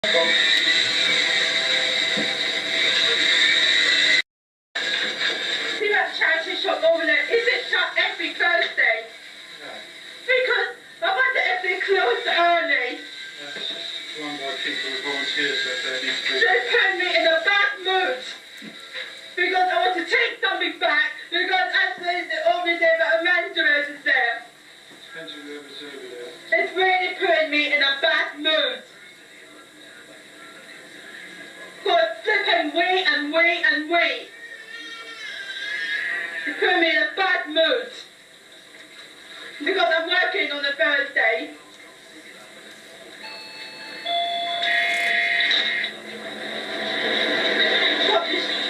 See that charity shop over there? Is it shut every Thursday? No. Because I wonder if they close early. That's just run by people who volunteers that they need to do. They put me in a bad mood. Because I want to take something back. Because as the only day that Amanda is there. Depends who the observer there. It's really putting me in a bad mood. God, flipping wait and wait and wait. It's putting me in a bad mood. Because I'm working on a Thursday.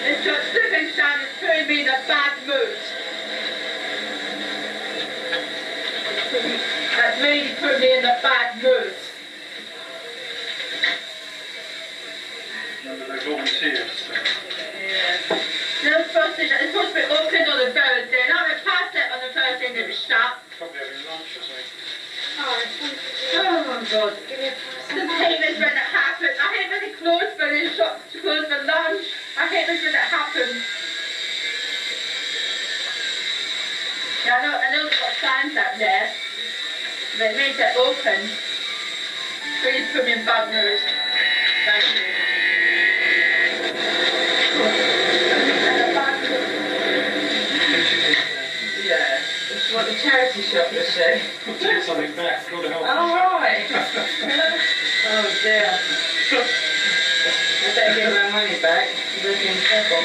It's just flipping sound, it's putting me in a bad mood. That's really put me in a bad mood. Remember they're volunteers, so. Yeah. They're supposed to be open on a Thursday. Now we're past it on a Thursday and it was shut. Probably having lunch or something. Oh my God. I hate this when it happens. I hate when they close for the shops to close for lunch. I hate this when it happens. Yeah, I know they've got signs out there. But it means they're open. Please put me in bad mood. Thank you. Yeah, it's what the charity shop was saying. Take something back, got to help. Oh, right. Oh dear. I better get my money back. I'm in trouble.